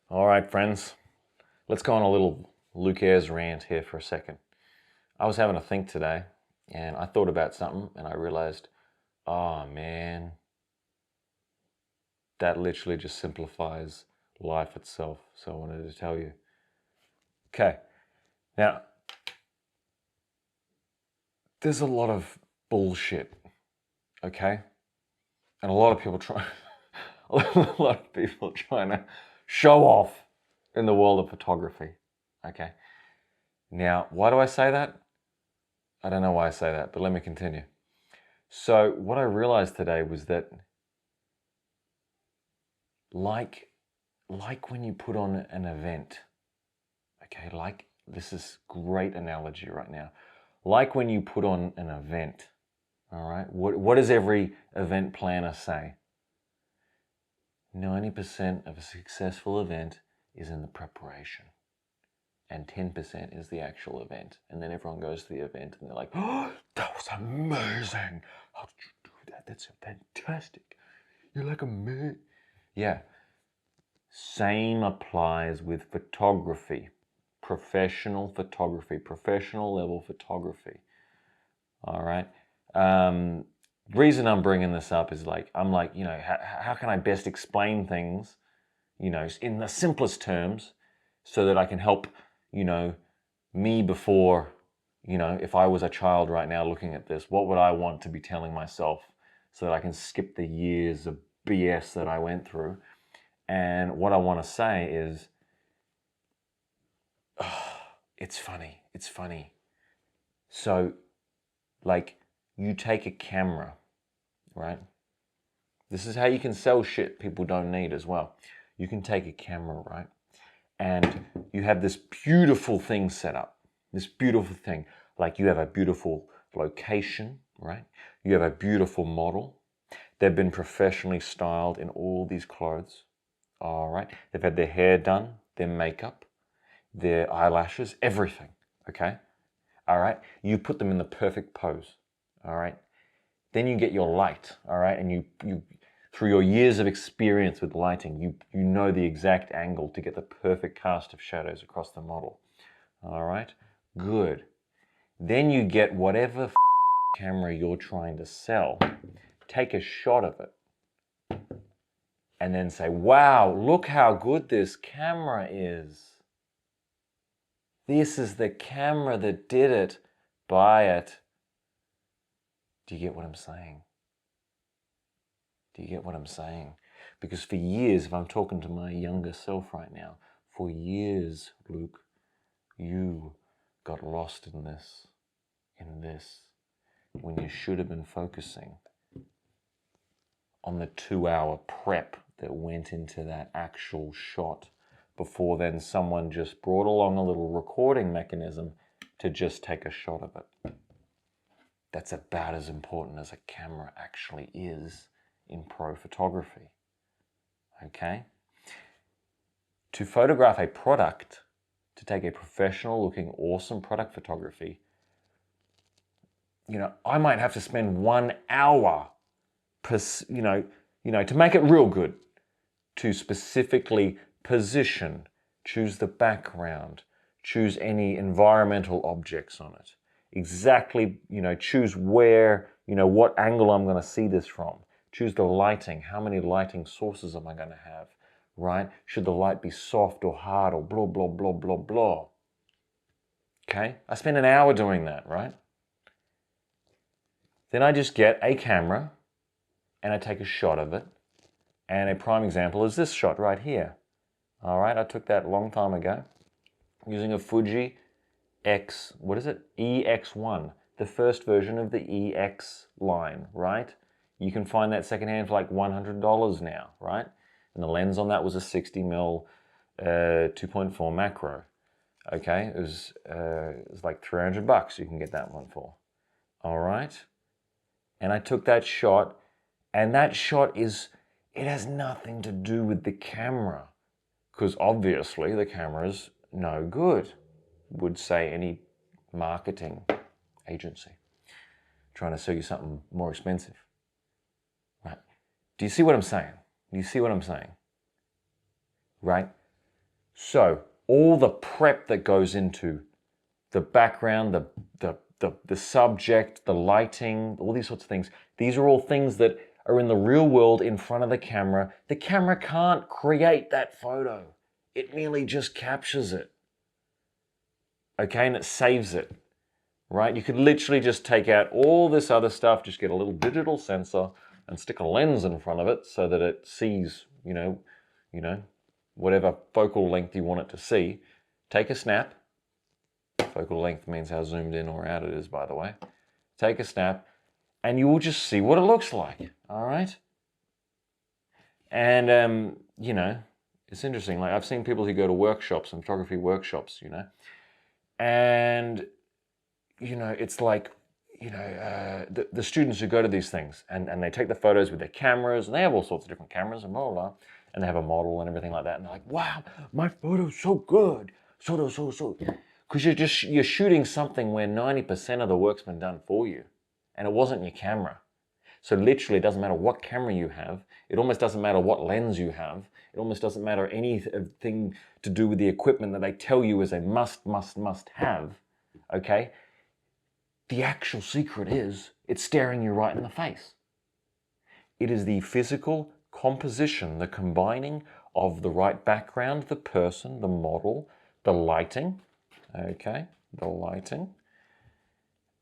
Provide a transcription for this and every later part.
All right, friends, let's go on a little Luke Ayers rant here for a second. I was having a think today, and I thought about something, and I realized, oh man, that literally just simplifies life itself. So I wanted to tell you. Okay, now, there's a lot of bullshit, okay? And a lot of people try, a lot of people trying to show off in the world of photography, okay? Now, why do I say that? I don't know why I say that, but let me continue. So what I realized today was that like when you put on an event, okay, like this is great analogy right now. Like when you put on an event, all right, what does every event planner say? 90% of a successful event is in the preparation, and 10% is the actual event. And then everyone goes to the event and they're like, oh, that was amazing. How did you do that? That's fantastic. You're like a man. Yeah. Same applies with photography. Professional photography, professional level photography. All right. Reason I'm bringing this up is I'm like, how can I best explain things, in the simplest terms so that I can help, me before, if I was a child right now looking at this, what would I want to be telling myself so that I can skip the years of BS that I went through? And what I want to say is, it's funny. It's funny. So, you take a camera, right? This is how you can sell shit people don't need as well. You can take a camera, right? And you have this beautiful thing set up. This beautiful thing. Like you have a beautiful location, right? You have a beautiful model. They've been professionally styled in all these clothes. All right. They've had their hair done, their makeup, their eyelashes, everything. Okay. All right. You put them in the perfect pose. All right. Then you get your light. All right. And you through your years of experience with lighting, you know the exact angle to get the perfect cast of shadows across the model. All right. Good. Then you get whatever camera you're trying to sell, take a shot of it, and then say, wow, look how good this camera is. This is the camera that did it. Buy it. Do you get what I'm saying? Do you get what I'm saying? Because for years, if I'm talking to my younger self right now, for years, Luke, you got lost in this, when you should have been focusing on the 2-hour prep that went into that actual shot. Before then, someone just brought along a little recording mechanism to just take a shot of it. That's about as important as a camera actually is in pro photography. Okay? To photograph a product, to take a professional looking, awesome product photography, I might have to spend 1 hour to make it real good, to specifically position, choose the background, choose any environmental objects on it, exactly, choose where, what angle I'm going to see this from, choose the lighting, how many lighting sources am I going to have, right? Should the light be soft or hard or blah, blah, blah, blah, blah. Okay? I spend an hour doing that, right? Then I just get a camera and I take a shot of it. And a prime example is this shot right here. All right, I took that a long time ago using a Fuji EX1, the first version of the EX line, right? You can find that secondhand for like $100 now, right? And the lens on that was a 60mm 2.4 macro. Okay, it was like $300 you can get that one for. All right, and I took that shot, and that shot it has nothing to do with the camera, because obviously the camera's no good, would say any marketing agency trying to sell you something more expensive. Right? Do you see what I'm saying? Do you see what I'm saying? Right? So all the prep that goes into the background, the subject, the lighting, all these sorts of things, these are all things that are in the real world in front of the camera. The camera can't create that photo. It merely just captures it. Okay, and it saves it, right? You could literally just take out all this other stuff, just get a little digital sensor and stick a lens in front of it so that it sees, you know, whatever focal length you want it to see. Take a snap. Focal length means how zoomed in or out it is, by the way. Take a snap, and you will just see what it looks like, all right? And, you know, it's interesting. Like, I've seen people who go to workshops and photography workshops, you know, and, you know, it's like, you know, the students who go to these things and they take the photos with their cameras, and they have all sorts of different cameras and blah, blah, blah, and they have a model and everything like that, and they're like, wow, my photo's so good, so. Because you're shooting something where 90% of the work's been done for you, and it wasn't your camera. So literally, it doesn't matter what camera you have. It almost doesn't matter what lens you have. It almost doesn't matter anything to do with the equipment that they tell you is a must have, okay? The actual secret is it's staring you right in the face. It is the physical composition, the combining of the right background, the person, the model, the lighting, okay, the lighting,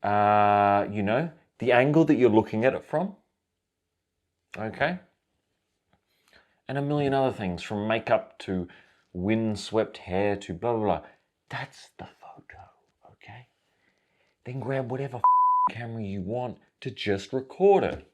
you know, the angle that you're looking at it from, okay, and a million other things, from makeup to wind-swept hair to blah, blah, blah. That's the photo, okay? Then grab whatever camera you want to just record it.